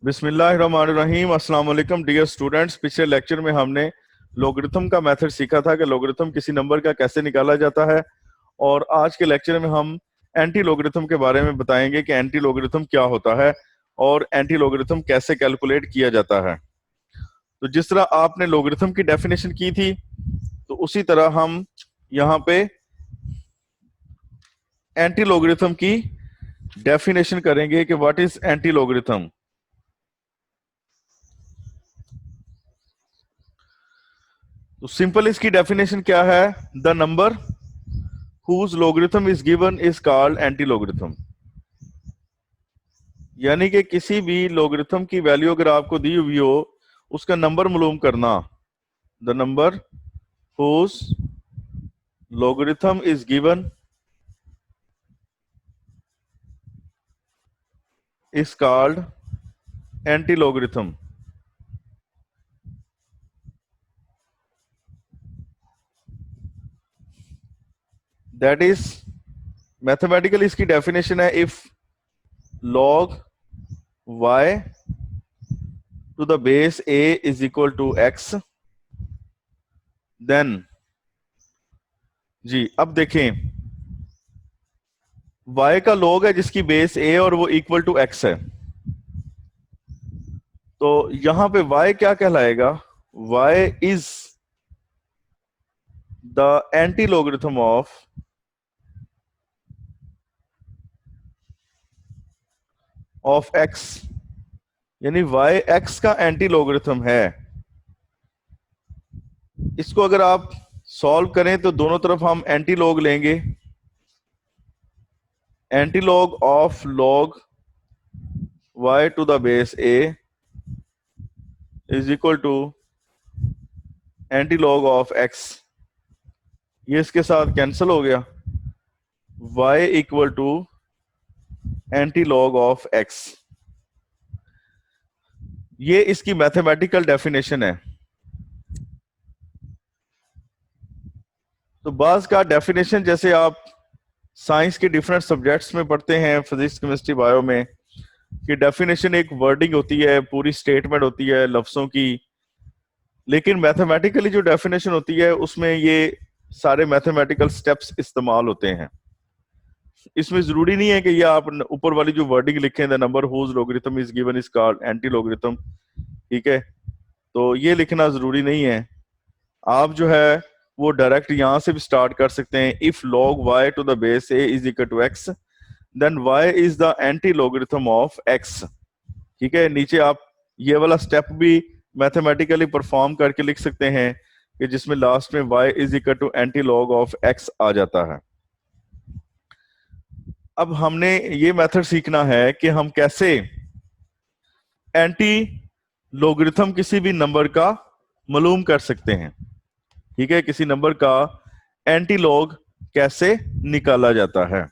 बिस्मिल्लाहिर्रहमानिर्रहीम। अस्सलाम वालेकुम डियर स्टूडेंट्स। पिछले लेक्चर में हमने लोगरिथम का मेथड सीखा था कि लोगरिथम किसी नंबर का कैसे निकाला जाता है, और आज के लेक्चर में हम एंटी लोगरिथम के बारे में बताएंगे कि एंटी लोगरिथम क्या होता है और एंटी लोगरिथम कैसे कैलकुलेट किया जाता है। तो जिस तरह आपने लोगरिथम की डेफिनेशन की थी, तो उसी तरह हम यहाँ पे एंटी लोगरिथम की डेफिनेशन करेंगे कि व्हाट इज एंटी लोगरिथम। तो सिंपल इसकी डेफिनेशन क्या है? The number whose logarithm is given is called anti logarithm. यानी कि किसी भी लोगरिथम की वैल्यू अगर आपको दी हुई हो, उसका नंबर मालूम करना। The number whose logarithm is given is called anti logarithm. That is mathematically इसकी डेफिनेशन है, if log y to the base a is equal to x, then जी अब देखें, y का log है जिसकी बेस a और वो इक्वल टू x है। तो यहां पे y क्या कहलाएगा? y is the anti logarithm of x, यानी y x का एंटी लोगरिथम है। इसको अगर आप सॉल्व करें तो दोनों तरफ हम एंटी लॉग लेंगे। Anti log of log y to the base a is equal to anti log of x। ये इसके साथ कैंसिल हो गया। y equal to anti log of x। ये इसकी मैथमेटिकल डेफिनेशन है। तो बाज का डेफिनेशन जैसे आप साइंस के डिफरेंट सब्जेक्ट्स में पढ़ते हैं, फिजिक्स केमिस्ट्री बायो में, कि डेफिनेशन एक वर्डिंग होती है, पूरी स्टेटमेंट होती है लफ्जों की। लेकिन मैथमेटिकली जो डेफिनेशन होती है उसमें ये सारे मैथमेटिकल स्टेप्स इस्तेमाल होते हैं। इसमें जरूरी नहीं है कि ये आप ऊपर वाली जो वर्डिंग लिखें, the number whose logarithm is given is called anti logarithm, ठीक है, तो ये लिखना जरूरी नहीं है। आप जो है वो डायरेक्ट यहां से भी स्टार्ट कर सकते हैं। If log y to the base a is equal to x, then y is the anti logarithm of x। ठीक है, नीचे आप ये वाला स्टेप भी मैथमेटिकली परफॉर्म करके लिख सकते हैं कि जिसमें लास्ट में y is equal to anti log of x आ जाता है। अब हमने ये मेथड सीखना है कि हम कैसे एंटी लोगरिथम किसी भी नंबर का मालूम कर सकते हैं। ठीक है, किसी नंबर का एंटी लॉग कैसे निकाला जाता है।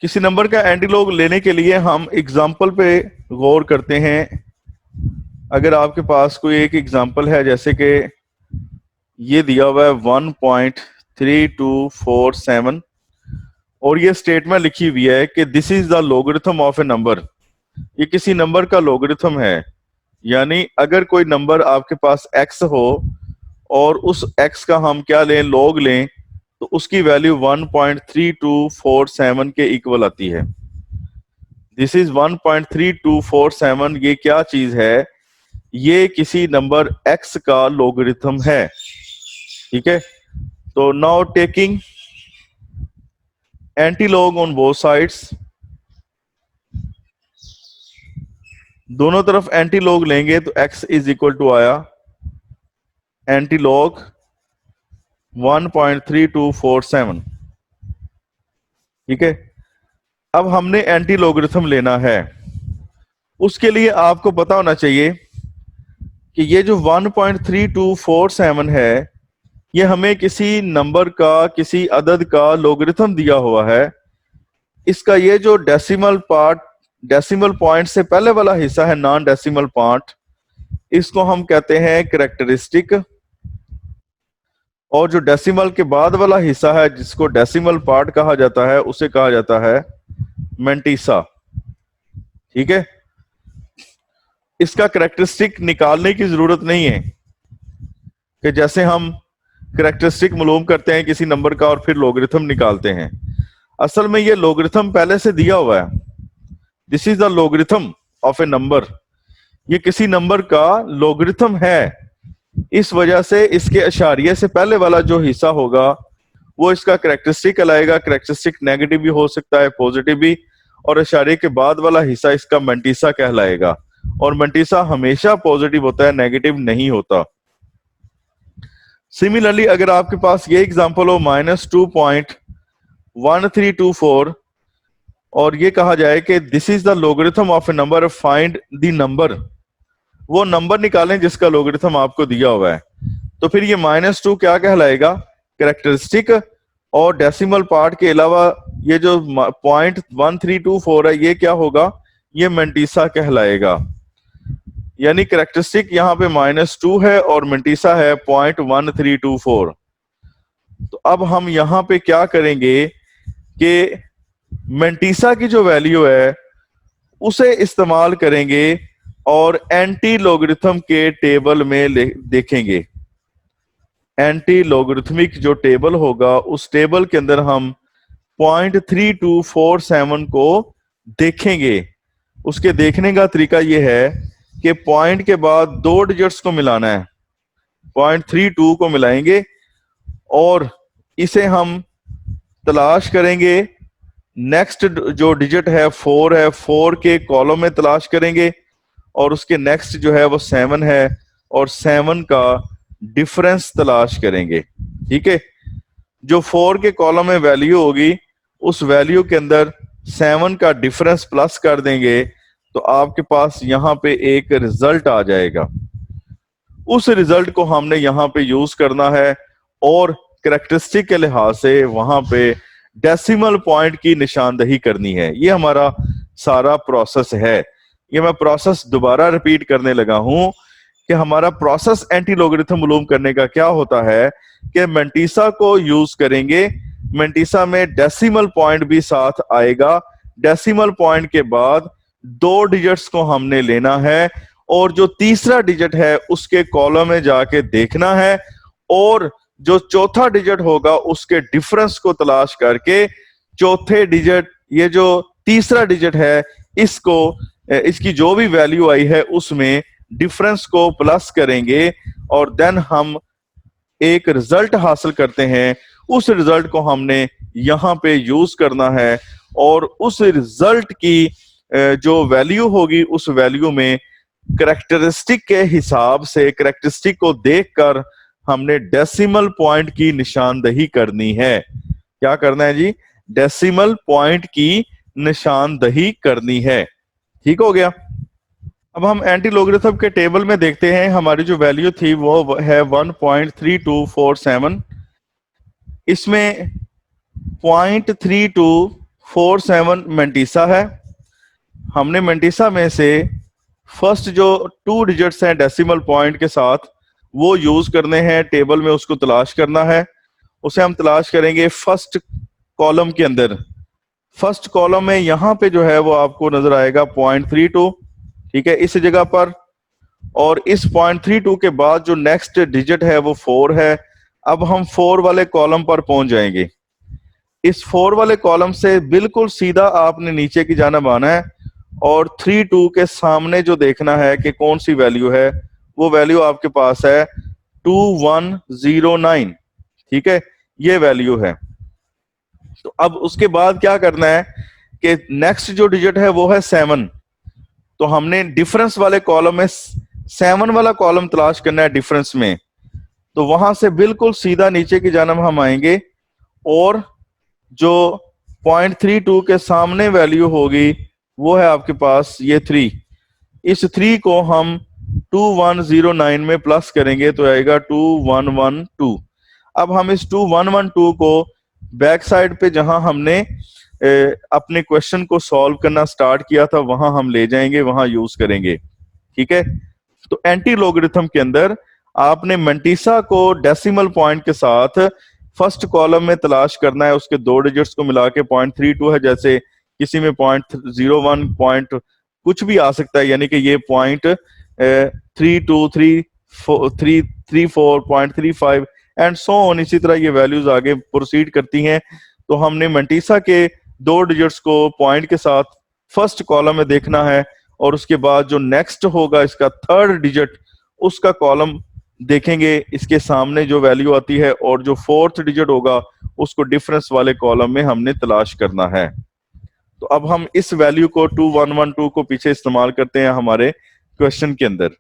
किसी नंबर का एंटी लॉग लेने के लिए हम एग्जाम्पल पे गौर करते हैं। अगर आपके पास कोई एक एग्जाम्पल है, जैसे कि ये दिया हुआ है 1.3247 और ये स्टेटमेंट लिखी हुई है कि this is the logarithm of a number. ये किसी नंबर का लोगरिथम है। यानी अगर कोई नंबर आपके पास x हो और उस x का हम क्या लें, लॉग लें, तो उसकी वैल्यू 1.3247 के इक्वल आती है। This is 1.3247। ये क्या चीज है? ये किसी नंबर x का लोगरिथम है। ठीक है, तो now taking anti log on both sides, दोनों तरफ एंटी लॉग लेंगे तो x इज इक्वल टू आया एंटी लॉग 1.3247। ठीक है, अब हमने एंटी लॉगरिथम लेना है। उसके लिए आपको पता होना चाहिए कि ये जो 1.3247 है, ये हमें किसी नंबर का, किसी अदद का लॉगरिथम दिया हुआ है। इसका ये जो डेसिमल पार्ट, डेसिमल पॉइंट से पहले वाला हिस्सा है, नॉन डेसिमल पार्ट, इसको हम कहते हैं कैरेक्टरिस्टिक। और जो डेसिमल के बाद वाला हिस्सा है, जिसको डेसिमल पार्ट कहा जाता है, उसे कहा जाता है मेंटिसा। ठीक है, इसका करेक्टरिस्टिक निकालने की जरूरत नहीं है कि जैसे हम करेक्टरिस्टिक मालूम करते हैं किसी नंबर का और फिर लोगरिथम निकालते हैं। असल में ये लोगरिथम पहले से दिया हुआ है। This is the logarithm of a number. ये किसी नंबर का लोगरिथम है, इस वजह से इसके अशारिये से पहले वाला जो हिस्सा होगा वो इसका करेक्टरिस्टिक कहलाएगा। करेक्टरिस्टिक नेगेटिव भी हो सकता है, पॉजिटिव भी, और अशारिये के बाद वाला हिस्सा इसका मंटीसा कहलाएगा। और मंटीसा हमेशा पॉजिटिव होता है, नेगेटिव नहीं होता। सिमिलरली अगर आपके पास ये एग्जांपल हो -2.1324 और ये कहा जाए कि this is the logarithm of a number, find the number, वो नंबर निकालें जिसका लोगरिथम आपको दिया हुआ है, तो फिर ये -2 क्या कहलाएगा? करेक्टरिस्टिक। और डेसिमल पार्ट के अलावा ये जो 0.1324 है ये क्या होगा? ये मंटीसा कहलाएगा। यानी करेक्टरिस्टिक यहाँ पे -2 है और मंटीसा है 0.1324। तो अब हम यहाँ पे क्या करेंगे कि मंटीसा की जो वैल्यू है उसे इस्तेमाल करेंगे और एंटी लोगरिथम के टेबल में देखेंगे। एंटी लोगरिथमिक जो टेबल होगा उस टेबल के अंदर हम 0.3247 को देखेंगे। उसके देखने का तरीका यह है कि पॉइंट के बाद 2 डिजिट्स को मिलाना है, 0.32 को मिलाएंगे और इसे हम तलाश करेंगे। नेक्स्ट जो डिजिट है 4 है, 4 के कॉलम में तलाश करेंगे और उसके नेक्स्ट जो है वो 7 है और 7 का डिफरेंस तलाश करेंगे। ठीक है, जो 4 के कॉलम में वैल्यू होगी उस वैल्यू के अंदर 7 का डिफरेंस प्लस कर देंगे तो आपके पास यहां पे एक रिजल्ट आ जाएगा। उस रिजल्ट को हमने यहां पे यूज करना है और करेक्टरिस्टिक के लिहाज से वहां पे डेसिमल पॉइंट की निशानदही करनी है। ये हमारा सारा प्रोसेस है। ये मैं प्रोसेस दोबारा रिपीट करने लगा हूं कि हमारा प्रोसेस एंटी लोगरिथम मालूम करने का क्या होता है कि मंटीसा को यूज करेंगे। मंटीसा में डेसिमल पॉइंट भी साथ आएगा। डेसिमल पॉइंट के बाद 2 डिजिट्स को हमने लेना है और जो तीसरा डिजिट है उसके कॉलम में जाके देखना है और जो चौथा डिजिट होगा उसके डिफरेंस को तलाश करके चौथे डिजिट, ये जो तीसरा डिजिट है, इसको इसकी जो भी वैल्यू आई है उसमें डिफरेंस को प्लस करेंगे और देन हम एक रिजल्ट हासिल करते हैं। उस रिजल्ट को हमने यहां पे यूज करना है और उस रिजल्ट की जो वैल्यू होगी उस वैल्यू में करेक्टरिस्टिक के हिसाब से, करेक्टरिस्टिक को देखकर हमने डेसिमल पॉइंट की निशानदही करनी है। क्या करना है जी? डेसिमल पॉइंट की निशानदही करनी है। ठीक हो गया। अब हम एंटी लोगरिथम के टेबल में देखते हैं। हमारी जो वैल्यू थी वो है 1.3247। इसमें 0.3247 मंटीसा है। हमने मंटीसा में से फर्स्ट जो 2 डिजिट्स हैं डेसिमल पॉइंट के साथ वो यूज करने हैं टेबल में, उसको तलाश करना है। उसे हम तलाश करेंगे फर्स्ट कॉलम के अंदर। फर्स्ट कॉलम में यहां पे जो है वो आपको नजर आएगा 0.32, ठीक है, इस जगह पर। और इस 0.32 के बाद जो नेक्स्ट डिजिट है वो 4 है। अब हम 4 वाले कॉलम पर पहुंच जाएंगे। इस 4 वाले कॉलम से बिल्कुल सीधा आपने नीचे की जानिब आना है और 32 के सामने जो देखना है कि कौन सी वैल्यू है, वो वैल्यू आपके पास है 2109। ठीक है, ये वैल्यू है। तो अब उसके बाद क्या करना है कि नेक्स्ट जो डिजिट है वो है 7। तो हमने डिफरेंस वाले कॉलम में 7 वाला कॉलम तलाश करना है डिफरेंस में। तो वहां से बिल्कुल सीधा नीचे की जानिब हम आएंगे और जो 0.32 के सामने वैल्यू होगी वो है आपके पास ये 3। इस 3 को हम 2109 में प्लस करेंगे तो आएगा 2112। अब हम इस 2112 को बैक साइड पे जहां हमने अपने क्वेश्चन को सॉल्व करना स्टार्ट किया था वहां हम ले जाएंगे, वहां यूज करेंगे। ठीक है, तो एंटी लोगरिथम के अंदर आपने मंटीसा को डेसिमल पॉइंट के साथ फर्स्ट कॉलम में तलाश करना है। उसके 2 डिजिट्स को मिला के 0.32 है, जैसे किसी में 0.01 पॉइंट कुछ भी आ सकता है, यानी कि ये 0.3234 एंड सो ऑन, इसी तरह ये वैल्यूज आगे प्रोसीड करती हैं। तो हमने मंटीसा के 2 डिजिट्स को पॉइंट के साथ फर्स्ट कॉलम में देखना है, और उसके बाद जो नेक्स्ट होगा इसका 3rd डिजिट, उसका कॉलम देखेंगे, इसके सामने जो वैल्यू आती है, और जो 4th डिजिट होगा उसको डिफरेंस वाले कॉलम में हमने तलाश करना है। तो अब हम इस वैल्यू को 2112 को पीछे इस्तेमाल करते हैं हमारे क्वेश्चन के अंदर। तो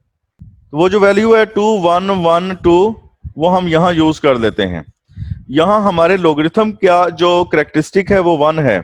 वो जो वैल्यू है 2112 वो हम यहां यूज कर लेते हैं। यहां हमारे लोगरिथम का जो करेक्टरिस्टिक है वो 1 है,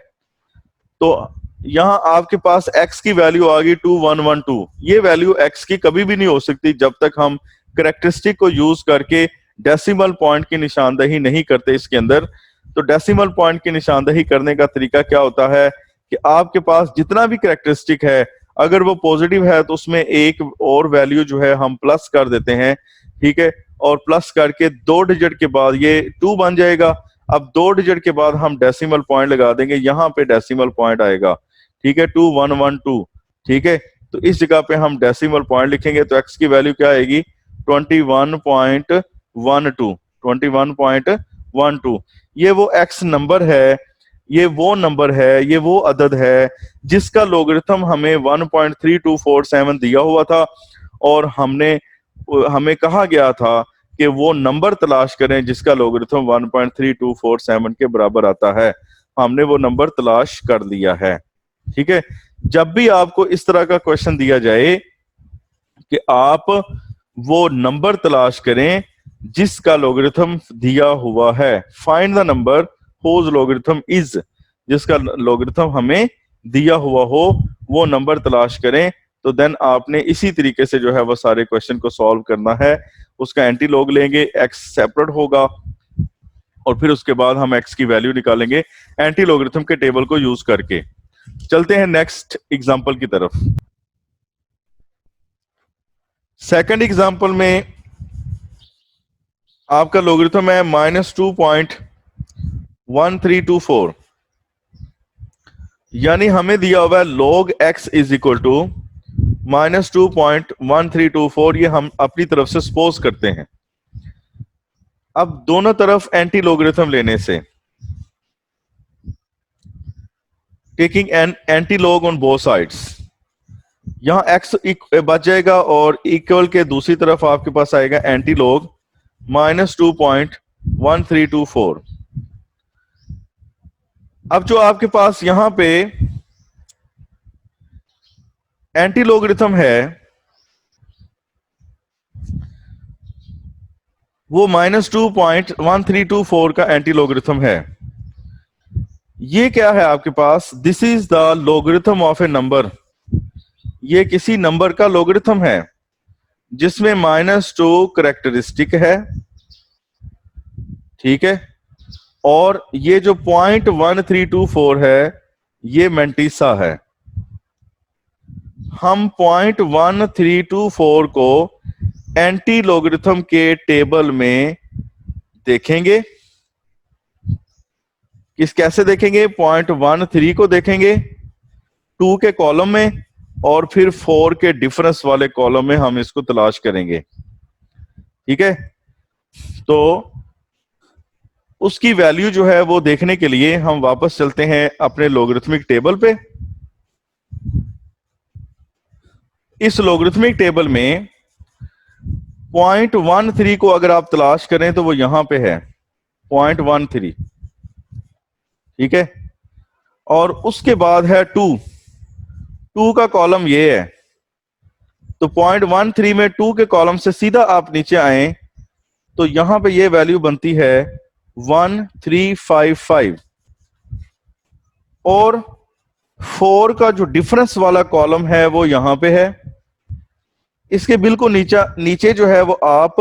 तो यहां आपके पास x की वैल्यू आ गई 2112। ये वैल्यू x की कभी भी नहीं हो सकती जब तक हम करेक्टरिस्टिक को यूज करके डेसिमल पॉइंट की निशानदही नहीं करते इसके अंदर। तो डेसिमल पॉइंट की निशानदही करने का तरीका क्या होता है कि आपके पास जितना भी करेक्टरिस्टिक है, अगर वो पॉजिटिव है तो उसमें एक और वैल्यू जो है हम प्लस कर देते हैं, ठीक है, और प्लस करके 2 डिजिट के बाद ये 2 बन जाएगा। अब 2 डिजिट के बाद हम डेसिमल पॉइंट लगा देंगे, यहां पे डेसिमल पॉइंट आएगा, ठीक है, 2112, ठीक है। तो इस जगह पे हम डेसिमल पॉइंट लिखेंगे, तो x की वैल्यू क्या आएगी 21.12। ये वो x नंबर है, ये वो नंबर है, ये वो अदद है जिसका लोगरिथम हमें 1.3247 दिया हुआ था, और हमें कहा गया था कि वो नंबर तलाश करें जिसका लोगरिथम 1.3247 के बराबर आता है। हमने वो नंबर तलाश कर लिया है, ठीक है। जब भी आपको इस तरह का क्वेश्चन दिया जाए कि आप वो नंबर तलाश करें जिसका लोगरिथम दिया हुआ है, find the number whose logarithm is, जिसका लोगरिथम हमें दिया हुआ हो वो नंबर तलाश करें, तो देन आपने इसी तरीके से जो है वो सारे क्वेश्चन को सॉल्व करना है। उसका एंटी लॉग लेंगे, x सेपरेट होगा, और फिर उसके बाद हम x की वैल्यू निकालेंगे एंटी लॉगरिथम के टेबल को यूज करके। चलते हैं नेक्स्ट एग्जांपल की तरफ। सेकंड एग्जांपल में आपका लॉगरिथम है -2.1324, यानी हमें दिया हुआ है log x is equal to -2.1324। ये हम अपनी तरफ से सपोज करते हैं। अब दोनों तरफ एंटी लॉगरिथम लेने से, taking an anti log on both sides, यहां x बच जाएगा, और इक्वल के दूसरी तरफ आपके पास आएगा एंटी लॉग -2.1324। अब जो आपके पास यहां पे एंटी लॉगरिथम है वो -2.1324 का एंटी लॉगरिथम है। ये क्या है आपके पास, this is the logarithm of a number, ये किसी नंबर का लॉगरिथम है जिसमें -2 करेक्टरिस्टिक है, ठीक है, और ये जो 0.1324 है ये मंटीसा है। हम 0.1324 को एंटी लॉगरिथम के टेबल में देखेंगे। कैसे देखेंगे, 0.13 को देखेंगे 2 के कॉलम में, और फिर 4 के डिफरेंस वाले कॉलम में हम इसको तलाश करेंगे, ठीक है। तो उसकी वैल्यू जो है वो देखने के लिए हम वापस चलते हैं अपने लॉगरिथमिक टेबल पे। इस लॉगरिथमिक टेबल में 0.13 को अगर आप तलाश करें तो वो यहां पे है 0.13, ठीक है, और उसके बाद है 2 का कॉलम ये है। तो 0.13 में 2 के कॉलम से सीधा आप नीचे आए तो यहां पे ये वैल्यू बनती है 1355, और 4 का जो डिफरेंस वाला कॉलम है वो यहां पे है। इसके बिल्कुल नीचे जो है वो आप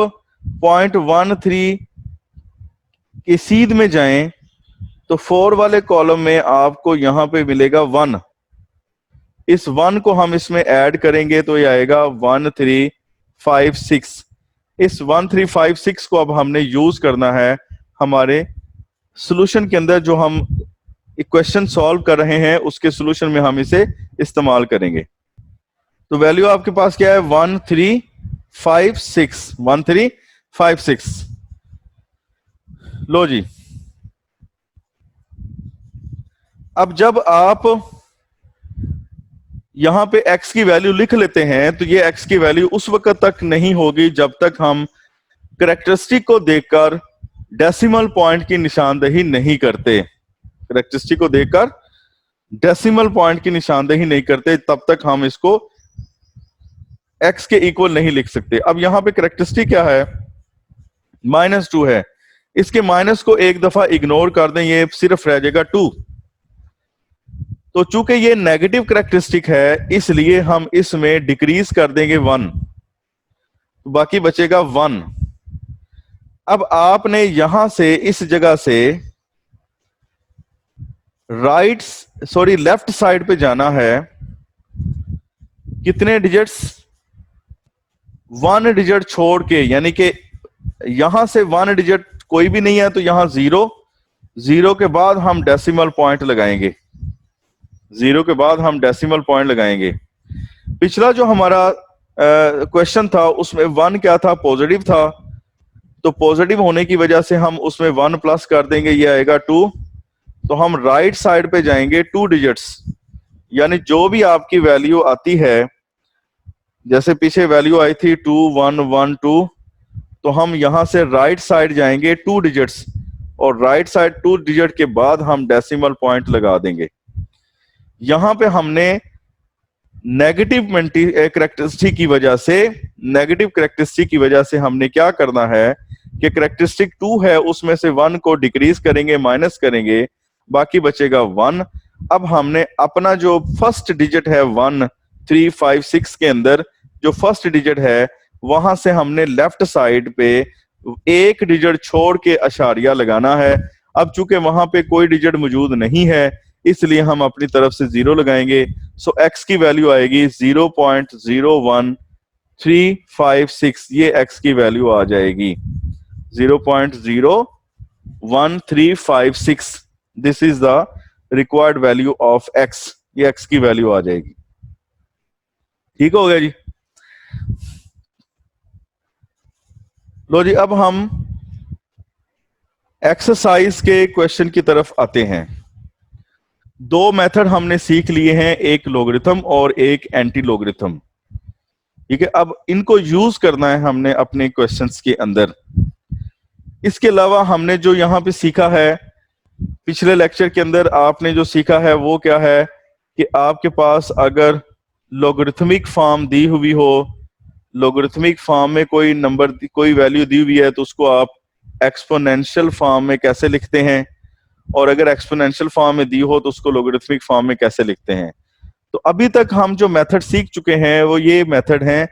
0.13 के सीध में जाएं तो 4 वाले कॉलम में आपको यहां पे मिलेगा 1। इस 1 को हम इसमें ऐड करेंगे तो ये आएगा 1356। इस 1356 को अब हमने यूज करना है हमारे सॉल्यूशन के अंदर। जो हम इक्वेशन सॉल्व कर रहे हैं उसके सॉल्यूशन में हम इसे इस्तेमाल करेंगे। तो वैल्यू आपके पास क्या है 1356, 1356। लो जी, अब जब आप यहां पे x की वैल्यू लिख लेते हैं तो ये x की वैल्यू उस वक्त तक नहीं होगी जब तक हम करेक्टरिस्टिक को देखकर डेसिमल पॉइंट की निशानदेही नहीं करते। करेक्टरिस्टिक को देखकर डेसिमल पॉइंट की निशानदेही नहीं करते, तब तक हम इसको x के इक्वल नहीं लिख सकते। अब यहां पे करेक्टरिस्टिक क्या है, -2 है। इसके माइनस को एक दफा इग्नोर कर दें, ये सिर्फ रह जाएगा 2। तो चूंकि ये नेगेटिव करेक्टरिस्टिक है इसलिए हम इसमें डिक्रीज कर देंगे 1, तो बाकी बचेगा 1। अब आपने यहां से इस जगह से लेफ्ट साइड पे जाना है। कितने डिजिट्स, 1 डिजिट छोड़ के, यानी कि यहां से 1 डिजिट कोई भी नहीं है तो यहां 0, 0 के बाद हम डेसिमल पॉइंट लगाएंगे, 0 के बाद हम डेसिमल पॉइंट लगाएंगे। पिछला जो हमारा क्वेश्चन था उसमें 1 क्या था, पॉजिटिव था, तो पॉजिटिव होने की वजह से हम उसमें 1 प्लस कर देंगे, ये आएगा 2। तो हम राइट साइड पे जाएंगे 2 डिजिट्स, यानी जो भी आपकी वैल्यू आती है, जैसे पीछे वैल्यू आई थी 2 1 1 2, तो हम यहां से राइट साइड जाएंगे 2 डिजिट्स, और राइट साइड 2 डिजिट के बाद हम डेसिमल पॉइंट लगा देंगे। यहां पे हमने नेगेटिव करेक्टरिस्टिक की वजह से, नेगेटिव करेक्टरिस्टिक की वजह से हमने क्या करना है कि करेक्टरिस्टिक 2 है उसमें से 1 को डिक्रीज करेंगे, माइनस करेंगे, बाकी बचेगा 1। अब हमने अपना जो फर्स्ट डिजिट है 1 3 5 6 के अंदर जो फर्स्ट डिजिट है वहां से हमने लेफ्ट साइड पे एक डिजिट छोड़ के अशारिया लगाना है। अब चूंकि वहां पे कोई डिजिट मौजूद नहीं है इसलिए हम अपनी तरफ से 0 लगाएंगे। सो x की वैल्यू आएगी 0.01356, ये x की वैल्यू आ जाएगी 0.01356। This is the required value of x, ये x की वैल्यू आ जाएगी। ठीक हो गया जी। लो जी, अब हम एक्सरसाइज के क्वेश्चन की तरफ आते हैं। दो मेथड हमने सीख लिए हैं, एक लोगरिथम और एक एंटी लोगरिथम। ठीक है, अब इनको यूज करना है हमने अपने क्वेश्चंस के अंदर। इसके अलावा हमने जो यहां पे सीखा है, पिछले लेक्चर के अंदर आपने जो सीखा है वो क्या है कि आपके पास अगर लोगरिथमिक फॉर्म दी हुई हो, लोगरिथमिक फॉर्म में कोई नंबर, कोई वैल्यू दी हुई है तो उसको आप एक्सपोनेंशियल फॉर्म में कैसे लिखते हैं, और अगर एक्सपोनेंशियल फॉर्म में दी हो तो उसको लोगरिथमिक फॉर्म में कैसे लिखते हैं। तो अभी तक हम जो मेथड सीख चुके हैं वो ये मेथड है,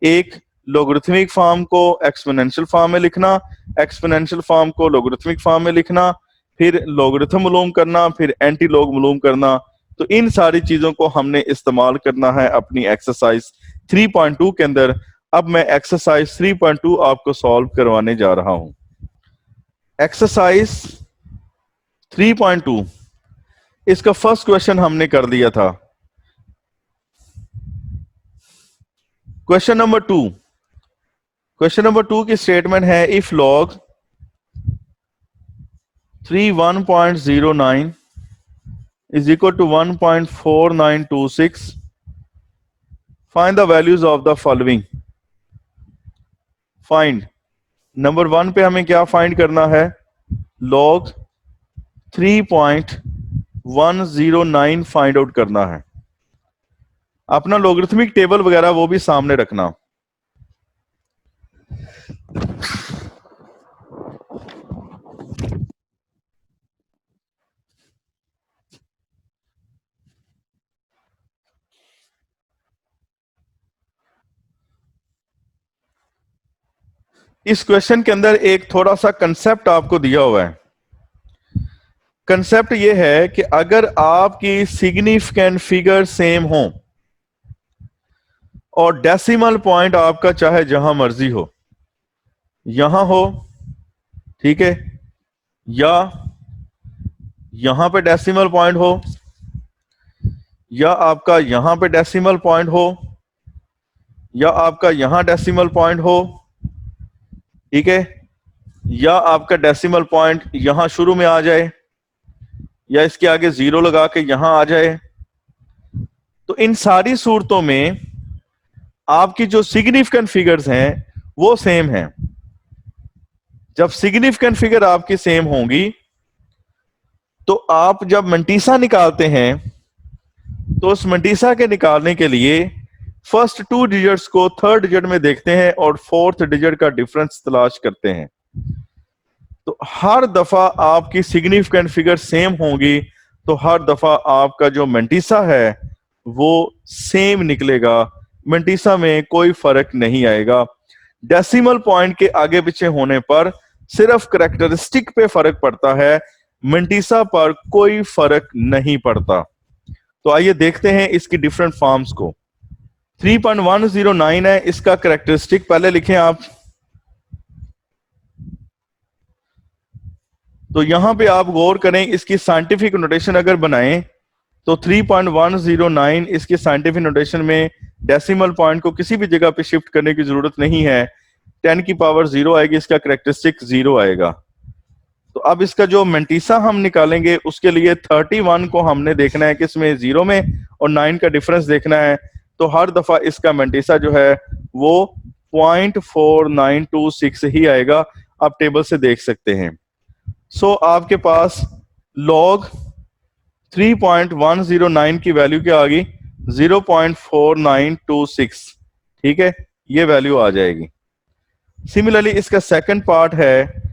एक लोगरिथमिक फॉर्म को एक्सपोनेंशियल फॉर्म में लिखना, एक्सपोनेंशियल फॉर्म को लोगरिथमिक फॉर्म में लिखना, फिर लोगरिथम मालूम करना, फिर एंटी लॉग मालूम करना। तो इन सारी चीजों को हमने इस्तेमाल करना है अपनी एक्सरसाइज 3.2 के अंदर। अब मैं एक्सरसाइज 3.2 आपको सॉल्व करवाने जा रहा हूं। एक्सरसाइज 3.2, इसका फर्स्ट क्वेश्चन हमने कर दिया था। क्वेश्चन नंबर 2, क्वेश्चन नंबर 2 की स्टेटमेंट है if log 31.09 is equal to 1.4926, find the values of the following। Find, number 1 पे हमें क्या फाइंड करना है, log 3.109 फाइंड आउट करना है। अपना लोगरिथमिक टेबल वगैरह वो भी सामने रखना। इस क्वेश्चन के अंदर एक थोड़ा सा कंसेप्ट आपको दिया हुआ है। कंसेप्ट ये है कि अगर आपकी सिग्निफिकेंट फिगर सेम हो और डेसिमल पॉइंट आपका चाहे जहां मर्जी हो, यहां हो, ठीक है, या यहां पे डेसिमल पॉइंट हो, या आपका यहां पे डेसिमल पॉइंट हो, या आपका यहां डेसिमल पॉइंट हो, ठीक है, या आपका डेसिमल पॉइंट यहां शुरू में आ जाए, या इसके आगे जीरो लगा के यहां आ जाए। तो इन सारी सूरतों में आपकी जो सिग्निफिकेंट फिगर्स हैं वो सेम हैं। जब सिग्निफिकेंट फिगर आपकी सेम होंगी तो आप जब मंटीसा निकालते हैं तो उस मंटीसा के निकालने के लिए फर्स्ट टू डिजिट्स को थर्ड डिजिट में देखते हैं और फोर्थ डिजिट का डिफरेंस तलाश करते हैं। तो हर दफा आपकी सिग्निफिकेंट फिगर सेम होंगी तो हर दफा आपका जो मंटीसा है वो सेम निकलेगा, मंटीसा में कोई फर्क नहीं आएगा। डेसिमल पॉइंट के आगे पीछे होने पर सिर्फ करेक्टरिस्टिक पे फर्क पड़ता है, मंटीसा पर कोई फर्क नहीं पड़ता। तो आइए देखते हैं इसकी डिफरेंट फॉर्म्स को। 3.109 है इसका करेक्टरिस्टिक, पहले लिखें आप। तो यहां पे आप गौर करें, इसकी साइंटिफिक नोटेशन अगर बनाएं तो 3.109 इसकी साइंटिफिक नोटेशन में डेसिमल पॉइंट को किसी भी जगह पे शिफ्ट करने की जरूरत नहीं है। 10 की पावर 0 आएगी, इसका करेक्टरिस्टिक 0 आएगा। तो अब इसका जो मंटीसा हम निकालेंगे उसके लिए 31 को हमने देखना है किसमें, 0 में, और 9 का डिफरेंस देखना है। तो हर दफा इसका मंटीसा जो है वो 0.4926 ही आएगा, आप टेबल से देख सकते हैं। सो आपके पास लॉग 3.109 की वैल्यू क्या आ गई, 0.4926, ठीक है, ये वैल्यू आ जाएगी। सिमिलरली इसका सेकंड पार्ट है,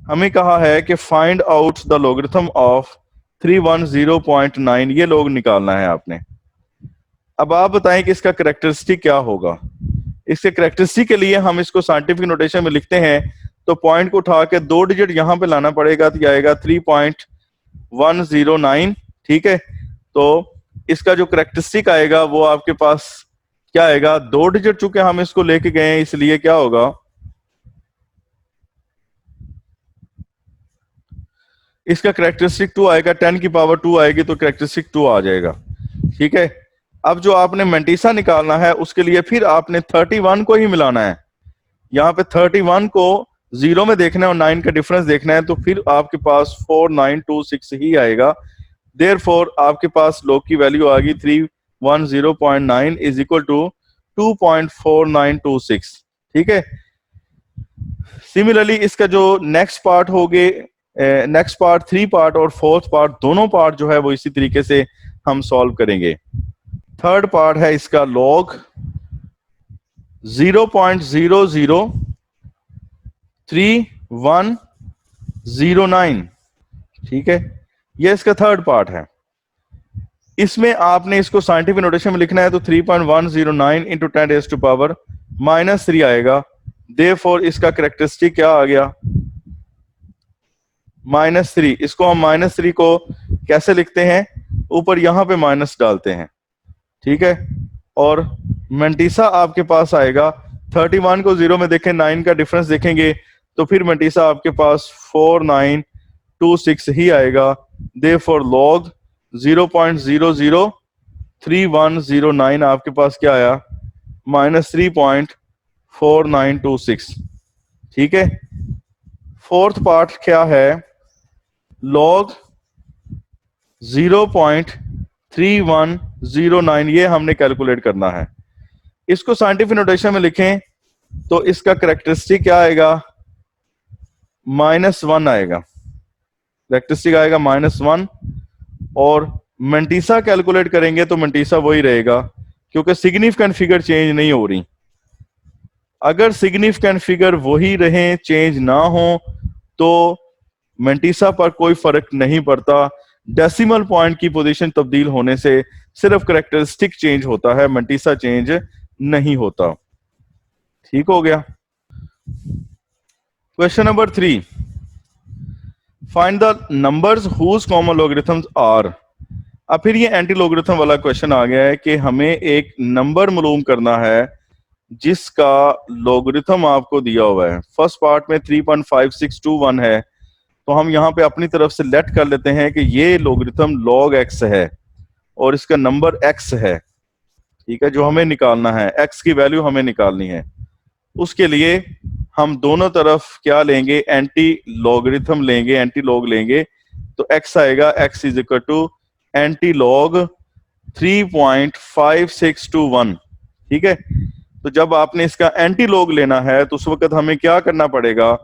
हमें कहा है कि find out the logarithm of 310.9, ये लॉग निकालना है आपने। अब आप बताएं कि इसका करेक्टरिस्टिक क्या होगा। इसके करेक्टरिस्टिक के लिए हम इसको साइंटिफिक नोटेशन में लिखते हैं, तो पॉइंट को उठा के 2 डिजिट यहां पे लाना पड़ेगा, तो आएगा 3.109, ठीक है। तो इसका जो करेक्टरिस्टिक आएगा वो आपके पास क्या आएगा, 2 डिजिट, चूंकि हम इसको लेके गए हैं इसलिए क्या होगा, इसका करेक्टरिस्टिक 2 आएगा, 10 की पावर 2 आएगी तो करेक्टरिस्टिक 2 आ जाएगा, ठीक है। अब जो आपने मंटीसा निकालना है उसके लिए फिर आपने 31 को ही मिलाना है, यहाँ पे 31 को 0 में देखना है और 9 का डिफरेंस देखना है, तो फिर आपके पास 4926 ही आएगा। देयरफॉर आपके पास लॉग की वैल्यू आ गई 310.9 इज इक्वल टू 2.4926, ठीक है। सिमिलरली इसका जो नेक्स्ट पार्ट हो गए, नेक्स्ट पार्ट 3 पार्ट और फोर्थ पार्ट दोनों पार्ट जो है वो इसी तरीके से हम सॉल्व करेंगे। थर्ड पार्ट है इसका लॉग 0.0033109, ठीक है, ये इसका थर्ड पार्ट है। इसमें आपने इसको साइंटिफिक नोटेशन में लिखना है, तो 3.109 इंटू 10⁻³ आएगा। देयरफॉर इसका करेक्टरिस्टिक क्या आ गया, -3। इसको हम -3 को कैसे लिखते हैं, ऊपर यहां पे माइनस डालते हैं, ठीक है। और मंटीसा आपके पास आएगा, 31 को 0 में देखें, 9 का डिफरेंस देखेंगे तो फिर मंटीसा आपके पास 4926 ही आएगा। देयरफॉर लॉग 0.003109 आपके पास क्या आया, -3.4926, ठीक है। फोर्थ पार्ट क्या है, लॉग 0.3109, ये हमने कैलकुलेट करना है। इसको साइंटिफिक नोटेशन में लिखें तो इसका करेक्टरिस्टिक क्या आएगा, -1 आएगा, करेक्टरिस्टिक आएगा -1। और मंटीसा कैलकुलेट करेंगे तो मंटीसा वही रहेगा, क्योंकि सिग्निफिकेंट फिगर चेंज नहीं हो रही। अगर सिग्निफिकेंट फिगर वही रहे, चेंज ना हो, तो मंटीसा पर कोई फर्क नहीं पड़ता। डेसिमल पॉइंट की पोजीशन तब्दील होने से सिर्फ करेक्टरिस्टिक चेंज होता है, मंटीसा चेंज नहीं होता। ठीक हो गया। Question number 3, find the numbers whose common logarithms are. अब फिर ये एंटी लॉगरिथम वाला क्वेश्चन आ गया है कि हमें एक नंबर मालूम करना है जिसका लॉगरिथम आपको दिया हुआ है। फर्स्ट पार्ट में 3.5621 है, तो हम यहाँ पे अपनी तरफ से लेट कर लेते हैं कि ये लॉगरिथम log x है और इसका नंबर x है, ठीक है, जो हमें निकालना है, x की वैल्यू हमें निकालनी है। उसके लिए हम दोनों तरफ क्या लेंगे, एंटी लॉगरिथम लेंगे, एंटी लॉग लेंगे। तो x आएगा, x is equal to anti log 3.5621। ठीक है, तो जब आपने इसका एंटी लॉग लेना है तो उस वक्त हमें क्या करना पड़ेगा,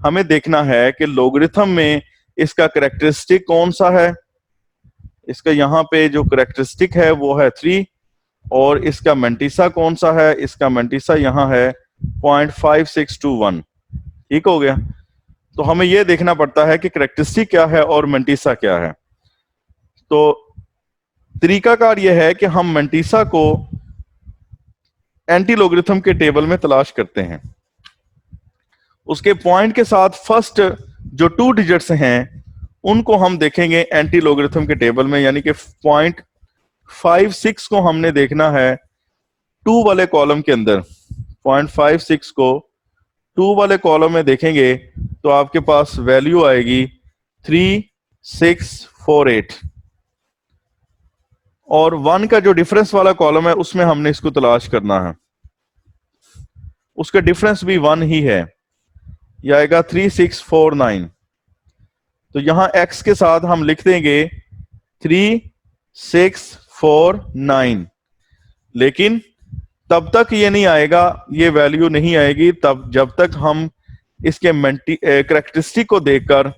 हमें देखना है कि लॉगरिथम में इसका करेक्टरिस्टिक कौन सा है। इसका यहाँ पे जो करेक्टरिस्टिक है वो है 3, और इसका मेंटिसा कौन सा है, इसका मेंटिसा यहाँ है 0.5621। ठीक हो गया। तो हमें यह देखना पड़ता है कि करेक्टरिस्टिक क्या है और मेंटिसा क्या है। तो तरीकाकार यह है कि हम मेंटिसा को एंटी लॉगरिथम के टेबल में तलाश करते हैं। उसके पॉइंट के साथ फर्स्ट जो 2 डिजिट्स हैं उनको हम देखेंगे एंटी लॉगरिथम के टेबल में, यानी कि 0.56 को हमने देखना है 2 वाले कॉलम के अंदर। 0.56 को 2 वाले कॉलम में देखेंगे तो आपके पास वैल्यू आएगी 3648, और 1 का जो डिफरेंस वाला कॉलम है उसमें हमने इसको तलाश करना है। उसका डिफरेंस भी 1 ही है, यह आएगा 3649। तो यहां x के साथ हम लिख देंगे 3649, लेकिन तब तक ये नहीं आएगा, ये वैल्यू नहीं आएगी तब जब तक हम इसके करेक्टरिस्टिक को देखकर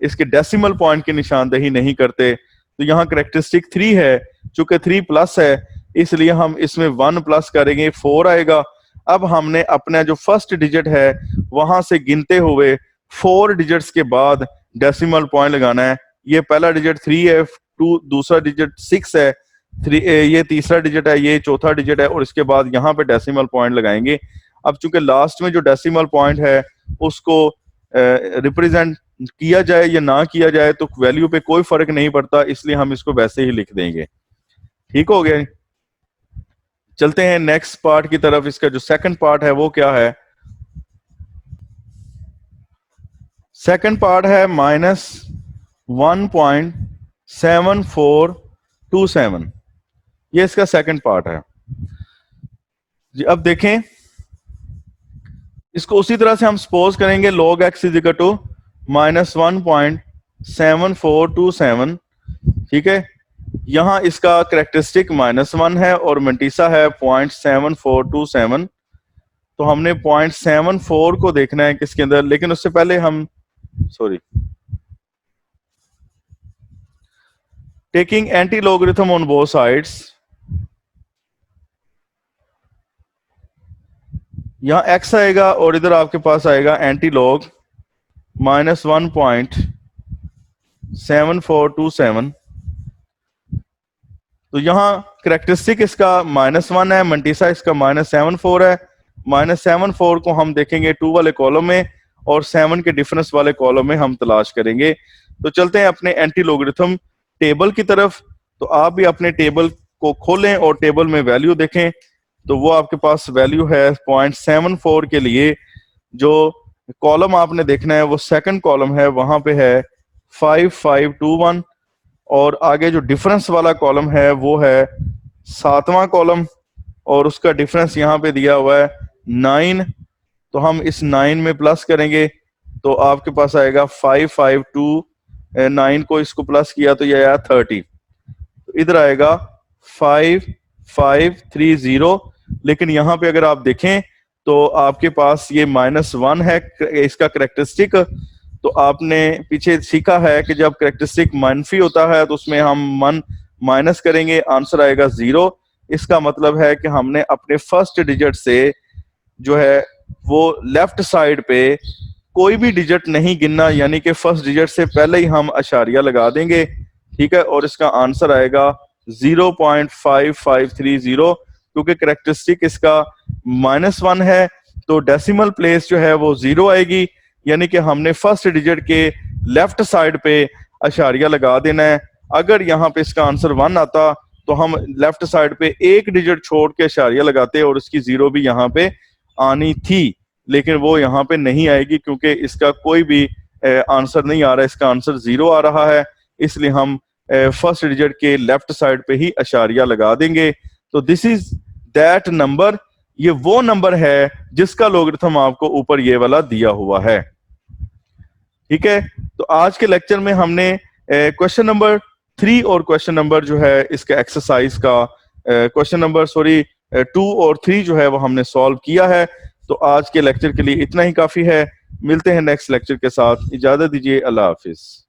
इसके डेसिमल पॉइंट की निशानदेही नहीं करते। तो यहाँ करेक्टरिस्टिक 3 है, चूंकि 3 प्लस है इसलिए हम इसमें 1 प्लस करेंगे, 4 आएगा। अब हमने अपना जो फर्स्ट डिजिट है वहां से गिनते हुए 4 डिजिट्स के बाद डेसिमल पॉइंट लगाना है। ये पहला डिजिट 3 है, 2 दूसरा डिजिट 6 है, 3 ये तीसरा डिजिट है, ये चौथा डिजिट है, और इसके बाद यहाँ पे डेसिमल पॉइंट लगाएंगे। अब चूंकि लास्ट में जो डेसिमल पॉइंट है उसको रिप्रेजेंट किया जाए या ना किया जाए तो वैल्यू पे कोई फर्क नहीं पड़ता, इसलिए हम इसको वैसे ही लिख देंगे। ठीक हो गया। चलते हैं नेक्स्ट पार्ट की तरफ। इसका जो सेकंड पार्ट है वो क्या है, सेकंड पार्ट है -1.7427। ये इसका सेकंड पार्ट है जी। अब देखें, इसको उसी तरह से हम सपोज करेंगे log x is equal to -1.7427। ठीक है, यहां इसका करेक्टरिस्टिक -1 है और मेंटिसा है 0.7427। तो हमने 0.74 को देखना है किसके अंदर, लेकिन उससे पहले हम taking anti logarithm on both sides, यहां x आएगा और इधर आपके पास आएगा एंटी लॉग -1.7427। तो यहां करेक्टरिस्टिक इसका -1 है, मेंटिसा इसका -74 है। -74 को हम देखेंगे 2 वाले कॉलम में और 7 के डिफरेंस वाले कॉलम में हम तलाश करेंगे। तो चलते हैं अपने एंटी लॉगरिथम टेबल की तरफ। तो आप भी अपने टेबल को खोलें और टेबल में वैल्यू देखें। तो वो आपके पास वैल्यू है 0.74 के लिए। जो कॉलम आपने देखना है वो सेकंड कॉलम है, वहां पे है 5521, और आगे जो डिफरेंस वाला कॉलम है वो है 7वां कॉलम, और उसका डिफरेंस यहाँ पे दिया हुआ है 9। तो हम इस 9 में प्लस करेंगे तो आपके पास आएगा 5529 को इसको प्लस किया तो ये आया 30। तो इधर आएगा 5530। लेकिन यहाँ पे अगर आप देखें तो आपके पास ये -1 है इसका करेक्टरिस्टिक। तो आपने पीछे सीखा है कि जब करेक्टरिस्टिक मनफी होता है तो उसमें हम 1 माइनस करेंगे, आंसर आएगा 0। इसका मतलब है कि हमने अपने फर्स्ट डिजिट से जो है वो लेफ्ट साइड पे कोई भी डिजिट नहीं गिनना, यानी कि फर्स्ट डिजिट से पहले ही हम अशारिया लगा देंगे। ठीक है, और इसका आंसर आएगा 0.5530, क्योंकि करेक्टरिस्टिक इसका -1 है तो डेसिमल प्लेस जो है वो 0 आएगी, यानी कि हमने फर्स्ट डिजिट के लेफ्ट साइड पे अशारिया लगा देना है। अगर यहाँ पे इसका आंसर 1 आता तो हम लेफ्ट साइड पे एक डिजिट छोड़ के अशारिया लगाते और इसकी 0 भी यहाँ पे आनी थी, लेकिन वो यहाँ पे नहीं आएगी क्योंकि इसका कोई भी आंसर नहीं आ रहा है, इसका आंसर 0 आ रहा है। इसलिए हम फर्स्ट डिजिट के लेफ्ट साइड पे ही अशारिया लगा देंगे। तो दिस इज दैट नंबर, ये वो नंबर है जिसका लॉगरिथम आपको ऊपर ये वाला दिया हुआ है। ठीक है, तो आज के लेक्चर में हमने क्वेश्चन नंबर 3 और क्वेश्चन नंबर जो है इसके एक्सरसाइज का क्वेश्चन नंबर 2 और 3 जो है वो हमने सॉल्व किया है। तो आज के लेक्चर के लिए इतना ही काफी है। मिलते हैं नेक्स्ट लेक्चर के साथ। इजाजत दीजिए। अल्लाह हाफिज।